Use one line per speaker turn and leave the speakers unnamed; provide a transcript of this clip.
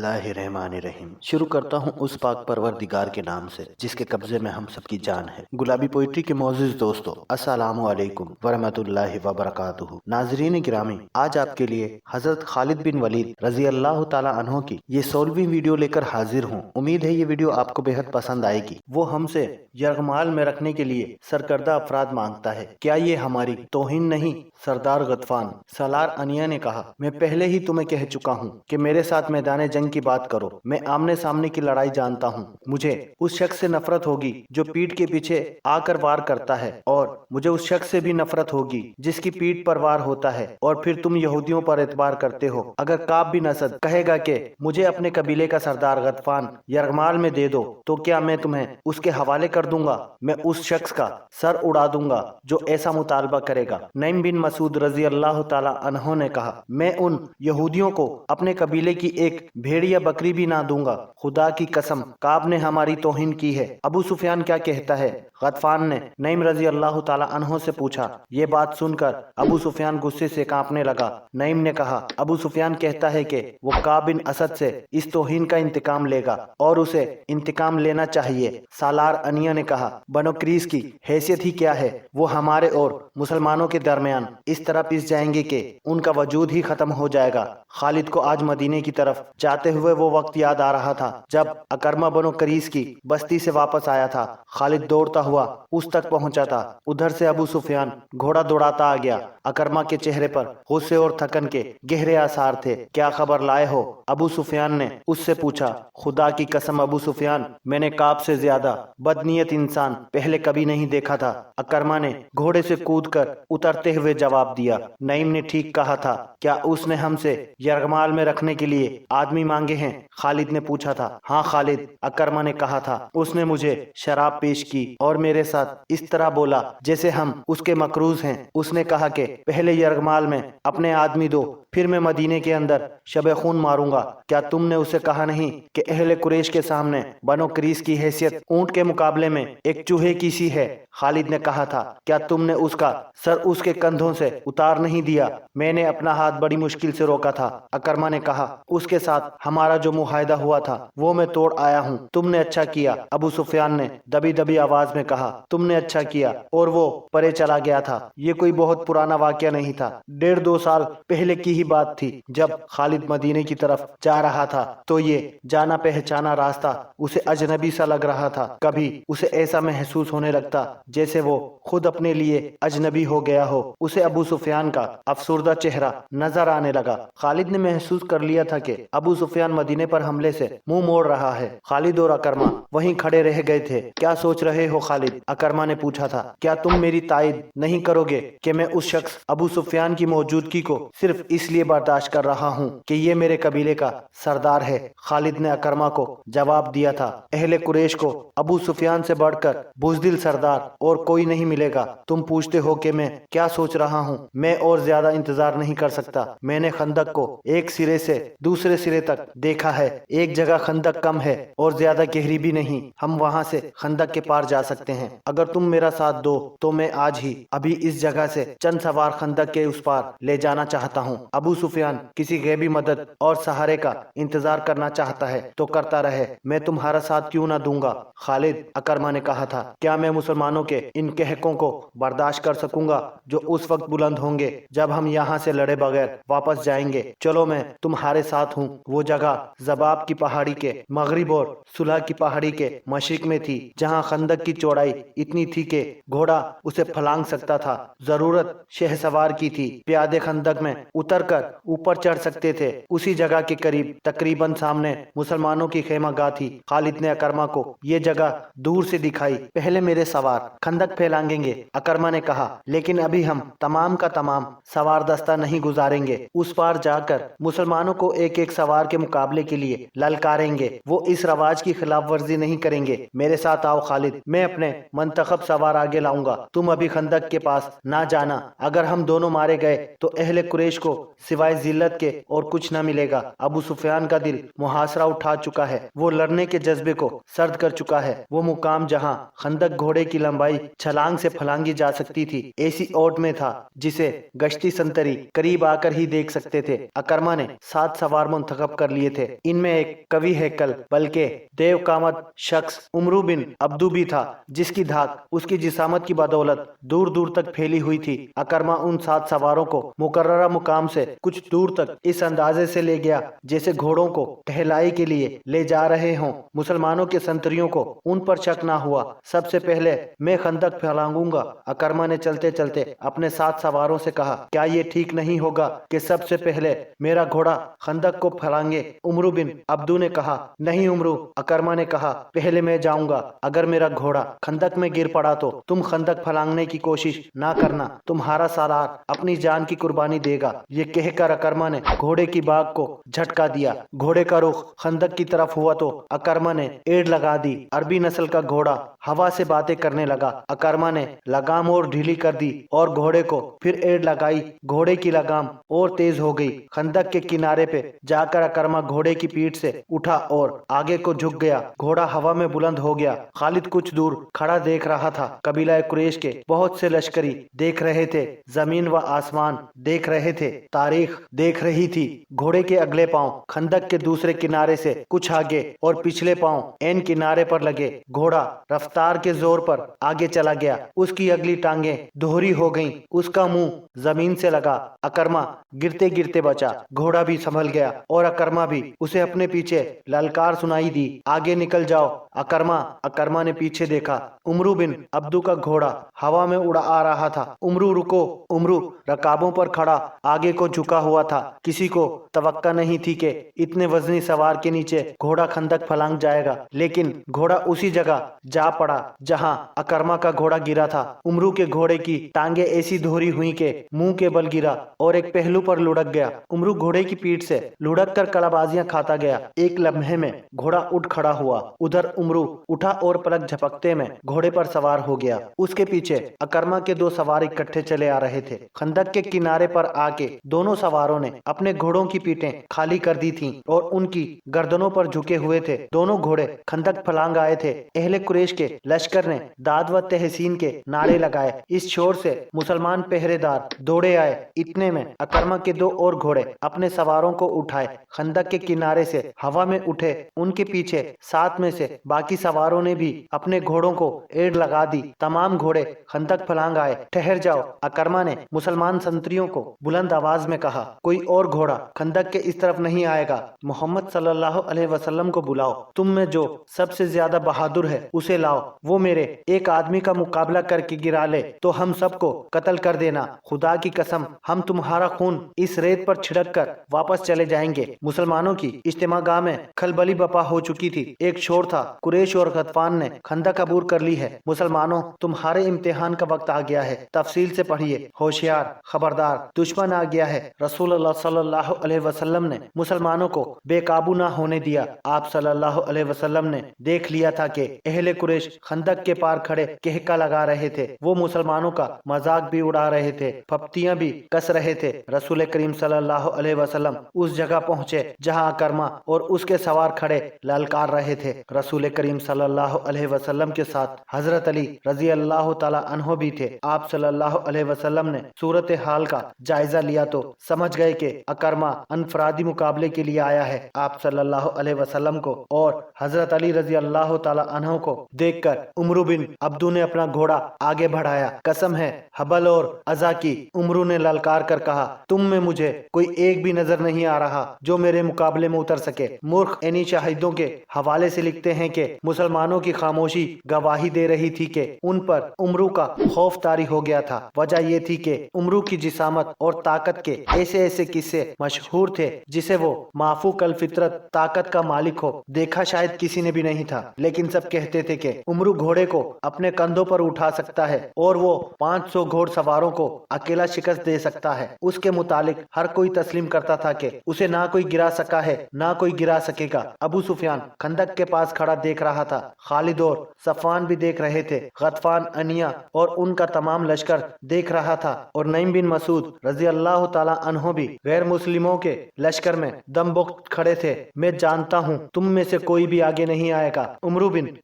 اللہ الرحمن الرحیم۔ شروع کرتا ہوں اس پاک پروردگار کے نام سے جس کے قبضے میں ہم سب کی جان ہے۔ گلابی پوئٹری کے معزز دوستو، السلام علیکم ورحمۃ اللہ وبرکاتہ۔ ناظرین گرامی، آج آپ کے لیے حضرت خالد بن ولید رضی اللہ تعالی عنہ کی یہ 16ویں ویڈیو لے کر حاضر ہوں۔ امید ہے یہ ویڈیو آپ کو بہت پسند آئے گی۔ وہ ہم سے یرغمال میں رکھنے کے لیے سرکردہ افراد مانگتا ہے، کیا یہ ہماری توہین نہیں؟ سردار غطفان سالار انیا نے کہا، میں پہلے ہی تمہیں کہہ چکا ہوں کہ میرے ساتھ میدان جنگ کی بات کرو۔ میں آمنے سامنے کی لڑائی جانتا ہوں۔ مجھے اس شخص سے نفرت ہوگی جو پیٹھ کے پیچھے آ کر وار کرتا ہے، اور مجھے اس شخص سے بھی نفرت ہوگی جس کی پیٹھ پر وار ہوتا ہے، اور پھر تم یہودیوں پر اعتبار کرتے ہو۔ اگر کعب بن اسد کہے گا کہ مجھے اپنے قبیلے کا سردار غطفان یرغمال میں دے دو، تو کیا میں تمہیں اس کے حوالے کر دوں گا؟ میں اس شخص کا سر اڑا دوں گا جو ایسا مطالبہ کرے گا۔ نعیم بن مسعود رضی اللہ تعالی عنہ نے کہا، میں ان یہودیوں کو اپنے قبیلے کی ایک بھیڑ یا بکری بھی نہ دوں گا۔ خدا کی قسم، کعب نے ہماری توہین کی ہے۔ ابو سفیان کیا کہتا ہے؟ غطفان نے نعیم رضی اللہ تعالی عنہ سے پوچھا۔ یہ بات سن کر ابو سفیان غصے سے کانپنے لگا۔ نعیم نے کہا، ابو سفیان کہتا ہے کہ وہ کعب بن اسد سے اس توہین کا انتقام لے گا اور اسے انتقام لینا چاہیے۔ سالار انیا نے کہا، بنو قریظ کی حیثیت ہی کیا ہے؟ وہ ہمارے اور مسلمانوں کے درمیان اس طرح پس جائیں گے کہ ان کا وجود ہی ختم ہو جائے گا۔ خالد کو آج مدینے کی طرف جاتے ہوئے وہ وقت یاد آ رہا تھا جب اکرمہ بنو قریظ کی بستی سے واپس آیا تھا۔ خالد دوڑتا ہوا اس تک پہنچا تھا۔ ادھر سے ابو سفیان گھوڑا دوڑاتا آ گیا۔ اکرمہ کے چہرے پر غصے اور تھکن کے گہرے آثار تھے۔ کیا خبر لائے ہو؟ ابو سفیان نے اس سے پوچھا۔ خدا کی قسم ابو سفیان، میں نے کعب سے زیادہ بدنیت انسان پہلے کبھی نہیں دیکھا تھا۔ اکرمہ نے گھوڑے سے کود کر اترتے ہوئے جواب دیا، نعیم نے ٹھیک کہا تھا، کیا اس نے ہم سے یرغمال میں رکھنے کے لیے آدمی مانگے ہیں؟ خالد نے پوچھا تھا۔ ہاں خالد، اکرمہ نے کہا تھا، اس نے مجھے شراب پیش کی اور میرے ساتھ اس طرح بولا جیسے ہم اس کے مقروض ہیں۔ اس نے کہا کہ پہلے یرغمال میں اپنے آدمی دو، پھر میں مدینے کے اندر شب خون ماروں گا۔ کیا تم نے اسے کہا نہیں کہ اہل قریش کے سامنے بنو قریظ کی حیثیت اونٹ کے مقابلے میں ایک چوہے کی سی ہے؟ خالد نے کہا تھا، کیا تم نے اس کا سر اس کے کندھوں سے اتار نہیں دیا؟ میں نے اپنا ہاتھ بڑی مشکل سے روکا تھا۔ اکرمہ نے کہا، اس کے ساتھ ہمارا جو معاہدہ ہوا تھا وہ میں توڑ آیا ہوں۔ تم نے اچھا کیا۔ ابو سفیان نے دبی دبی آواز میں کہا، تم نے اچھا کیا۔ اور وہ پرے چلا گیا تھا۔ یہ کوئی بہت پرانا واقعہ نہیں تھا، 1.5-2 سال پہلے کی ہی بات تھی۔ جب خالد مدینے کی طرف جا رہا تھا تو یہ جانا پہچانا راستہ اسے اجنبی سا لگ رہا تھا۔ کبھی اسے ایسا محسوس ہونے لگتا جیسے وہ خود اپنے لیے اجنبی ہو گیا ہو۔ اسے ابو سفیان کا افسردہ چہرہ نظر آنے لگا۔ خالد نے محسوس کر لیا تھا کہ ابو سفیان مدینے پر حملے سے منہ موڑ رہا ہے۔ خالد اور اکرمہ وہیں کھڑے رہ گئے تھے۔ کیا سوچ رہے ہو خالد؟ اکرمہ نے پوچھا تھا۔ کیا تم میری تائید نہیں کرو گے کہ میں اس شخص ابو سفیان کی موجودگی کو صرف اس لیے برداشت کر رہا ہوں کہ یہ میرے قبیلے کا سردار ہے؟ خالد نے اکرمہ کو جواب دیا تھا، اہل قریش کو ابو سفیان سے بڑھ کر بزدل سردار اور کوئی نہیں ملے گا۔ تم پوچھتے ہو کہ میں کیا سوچ رہا ہوں؟ میں اور زیادہ انتظار نہیں کر سکتا۔ میں نے خندق کو ایک سرے سے دوسرے سرے تک دیکھا ہے۔ ایک جگہ خندق کم ہے اور زیادہ گہری بھی نہیں، ہم وہاں سے خندق کے پار جا سکتے ہیں۔ اگر تم میرا ساتھ دو تو میں آج ہی ابھی اس جگہ سے چند سوار خندق کے اس پار لے جانا چاہتا ہوں۔ ابو سفیان کسی غیبی مدد اور سہارے کا انتظار کرنا چاہتا ہے تو کرتا رہے، میں تمہارا ساتھ کیوں نہ دوں گا؟ خالد، اکرمہ نے کہا تھا، کیا میں مسلمانوں کے ان کہکوں کو برداشت کر سکوں گا جو اس وقت بلند ہوں گے جب ہم یہاں سے لڑے بغیر واپس جائیں گے؟ چلو میں تمہارے ساتھ ہوں۔ وہ جگہ زباب کی پہاڑی کے مغرب اور صلح کی پہاڑی کے مشرق میں تھی، جہاں خندق کی چوڑائی اتنی تھی کہ گھوڑا اسے پھلانگ سکتا تھا۔ ضرورت شہ سوار کی تھی، پیادے خندق میں اتر کر اوپر چڑھ سکتے تھے۔ اسی جگہ کے قریب تقریباً سامنے مسلمانوں کی خیمہ گاہ تھی۔ خالد نے اکرمہ کو یہ جگہ دور سے دکھائی۔ پہلے میرے سوار خندق پھیلانگیں گے، اکرمہ نے کہا، لیکن ابھی ہم تمام کا تمام سوار دستہ نہیں گزاریں گے۔ اس پار جا کر مسلمانوں کو ایک ایک سوار کے مقابلے کے لیے للکاریں گے۔ وہ اس رواج کی خلاف ورزی نہیں کریں گے۔ میرے ساتھ آؤ خالد، میں اپنے منتخب سوار آگے لاؤں گا، تم ابھی خندق کے پاس نہ جانا۔ اگر ہم دونوں مارے گئے تو اہل قریش کو سوائے ذلت کے اور کچھ نہ ملے گا۔ ابو سفیان کا دل محاصرہ اٹھا چکا ہے، وہ لڑنے کے جذبے کو سرد کر چکا ہے۔ وہ مقام جہاں خندق گھوڑے کی لمبائی چھلانگ سے پھلانگی جا سکتی تھی، ایسی اوٹ میں تھا جسے گشتی سنتری قریب آ کر ہی دیکھ سکتے تھے۔ اکرمہ نے 7 سوار منتخب کر لیے تھے۔ ان میں ایک قوی ہیکل بلکہ دیو کامت شخص عمرو بن عبدو بھی تھا، جس کی دھاک اس کی جسامت کی بدولت دور دور تک پھیلی ہوئی تھی۔ اکرما ان 7 سواروں کو مقررہ مقام سے کچھ دور تک اس اندازے سے لے گیا جیسے گھوڑوں کو ٹہلائی کے لیے لے جا رہے ہوں۔ مسلمانوں کے سنتریوں کو ان پر شک نہ ہوا۔ سب سے پہلے میں خندق پھیلاؤں گا۔ اکرما نے چلتے چلتے اپنے 7 سواروں سے کہا، کیا یہ ٹھیک نہیں ہوگا کہ سب سے پہلے میرا گھوڑا خندق کو پھیلائیں؟ عمرو بن عبدو نے کہا، نہیں عمرو۔ اکرما نے کہا، پہلے میں جاؤں گا۔ اگر میرا گھوڑا خندق میں گر پڑا تو تم خندق پھیلانے کی کوشش نہ کرنا، تمہارا سالار اپنی جان کی قربانی دے گا۔ یہ کہہ کر اکرما نے گھوڑے کی باگ کو جھٹکا دیا۔ گھوڑے کا رخ خندق کی طرف ہوا تو اکرما نے ایڑ لگا دی۔ عربی نسل کا گھوڑا ہوا سے باتیں کرنے لگا۔ اکرما نے لگام اور ڈھیلی کر دی اور گھوڑے کو پھر ایڑ لگائی۔ گھوڑے کی لگام اور تیز ہو گئی۔ خندق کے کنارے پہ جا کر اکرما گھوڑے کی پیٹھ سے اٹھا اور آگے کو جھک گیا۔ گھوڑا ہوا میں بلند ہو گیا۔ خالد کچھ دور کھڑا دیکھ رہا تھا۔ قبیلہ قریش کے بہت سے لشکری دیکھ رہے تھے۔ زمین و آسمان دیکھ رہے تھے۔ تاریخ دیکھ رہی تھی۔ گھوڑے کے اگلے پاؤں خندق کے دوسرے کنارے سے کچھ آگے اور پچھلے پاؤں عین کنارے پر لگے۔ گھوڑا رفتار کے زور پر آگے چلا گیا۔ اس کی اگلی ٹانگیں دوہری ہو گئیں۔ اس کا منہ زمین سے لگا۔ اکرما گرتے گرتے بچا۔ گھوڑا بھی سنبھل گیا اور اکرما بھی۔ اسے اپنے پیچھے للکار سنائی دی، آگے نکل جاؤ اکرما۔ اکرما نے پیچھے دیکھا۔ عمرو بن عبدو کا گھوڑا ہوا میں اڑا آ رہا تھا۔ عمرو رکو۔ عمرو رکابوں پر کھڑا آگے کو جھکا ہوا تھا۔ کسی کو توقع نہیں تھی کہ اتنے وزنی سوار کے نیچے گھوڑا خندق پھلانگ جائے گا، لیکن گھوڑا اسی جگہ جا پڑا جہاں اکرما کا گھوڑا گرا تھا۔ عمرو کے گھوڑے کی ٹانگیں ایسی دھوری ہوئی کہ منہ کے بل گرا اور ایک پہلو پر لڑک گیا۔ عمرو گھوڑے کی پیٹھ سے لڑک کر کڑا بازیاں کھاتا گیا۔ ایک لمحے میں گھوڑا اٹھ کھڑا ہوا۔ ادھر عمرو اٹھا اور پلک جھپکتے میں گھوڑے پر سوار ہو گیا۔ اس کے پیچھے اکرما کے 2 سوار اکٹھے چلے آ رہے تھے۔ خندق کے کنارے پر آ کے دونوں سواروں نے اپنے گھوڑوں کی پیٹیں خالی کر دی تھیں اور ان کی گردنوں پر جھکے ہوئے تھے۔ دونوں گھوڑے خندق پھلانگ آئے تھے۔ اہل قریش کے لشکر نے داد و تحسین کے نعرے لگائے۔ اس شور سے مسلمان پہرے دار دوڑے آئے۔ اتنے میں اکرما کے 2 اور گھوڑے اپنے سواروں کو اٹھائے خندق کے کنارے سے ہوا میں اٹھے۔ ان کے پیچھے 7 میں سے باقی سواروں نے بھی اپنے گھوڑوں کو ایڑ لگا دی۔ تمام گھوڑے خندق پھلانگ آئے۔ ٹھہر جاؤ، اکرما نے مسلمان سنتریوں کو بلند آواز میں کہا، کوئی اور گھوڑا خندق کے اس طرف نہیں آئے گا۔ محمد صلی اللہ علیہ وسلم کو بلاؤ۔ تم میں جو سب سے زیادہ بہادر ہے اسے لاؤ۔ وہ میرے ایک آدمی کا مقابلہ کر کے گرا لے تو ہم سب کو قتل کر دینا۔ خدا کی قسم، ہم تمہارا خون اس ریت پر چھڑک کر واپس چلے جائیں گے۔ مسلمانوں کی اجتماع گاہ میں کھلبلی بپا ہو چکی تھی۔ ایک شور تھا، قریش اور غطفان نے خندق عبور کر لی ہے۔ مسلمانوں، تمہارے امتحان کا وقت آ گیا ہے۔ تفصیل سے پڑھیے۔ ہوشیار، خبردار، دشمن آ گیا ہے۔ رسول اللہ صلی اللہ علیہ وسلم نے مسلمانوں کو بے قابو نہ ہونے دیا۔ آپ صلی اللہ علیہ وسلم نے دیکھ لیا تھا کہ اہل قریش خندق کے پار کھڑے کہکا لگا رہے تھے۔ وہ مسلمانوں کا مذاق بھی اڑا رہے تھے، پھپتیاں بھی کس رہے تھے۔ رسول کریم صلی اللہ علیہ وسلم اس جگہ پہنچے جہاں اکرما اور اس کے سوار کھڑے للکار رہے تھے۔ رسول کریم صلی اللہ علیہ وسلم کے ساتھ حضرت علی رضی اللہ تعالی عنہ بھی تھے۔ آپ صلی اللہ علیہ وسلم نے صورتحال کا جائزہ لیا تو سمجھ گئے کہ اکرما انفرادی مقابلے کے لیے آیا ہے۔ آپ صلی اللہ علیہ وسلم کو اور حضرت علی رضی اللہ تعالی عنہ کو دیکھ کر عمرو بن عبدو نے اپنا گھوڑا آگے بڑھایا۔ قسم ہے حبل اور عزا کی، عمرو نے للکار کر کہا، تم میں مجھے کوئی ایک بھی نظر نہیں آ رہا جو میرے مقابلے میں اتر سکے۔ مورخ اینی شاہدوں کے حوالے سے لکھتے ہیں کہ مسلمانوں کی خاموشی گواہی دے رہی تھی کہ ان پر عمرو کا خوف طاری ہو گیا تھا۔ وجہ یہ تھی کہ عمرو کی جسامت اور طاقت کے ایسے ایسے قصے مشہور تھے جسے وہ مافوق الفطرت طاقت کا مالک ہو دیکھا شاید کسی نے بھی نہیں تھا، لیکن سب کہتے تھے کہ عمرو گھوڑے کو اپنے کندھوں پر اٹھا سکتا ہے اور وہ 500 گھوڑ سواروں کو اکیلا شکست دے سکتا ہے۔ اس کے متعلق ہر کوئی تسلیم کرتا تھا کہ اسے نہ کوئی گرا سکا ہے نہ کوئی گرا سکے گا۔ ابو سفیان خندق کے پاس کھڑا دیکھ رہا تھا۔ خالد اور صفوان بھی دیکھ رہے تھے۔ غطفان، انیا اور ان کا تمام لشکر دیکھ رہا تھا اور نعیم بن مسعود رضی اللہ تعالی عنہ بھی غیر مسلموں کے لشکر میں دم بخت کھڑے تھے۔ میں جانتا ہوں تم میں سے کوئی بھی آگے نہیں آئے گا۔ عمرو بن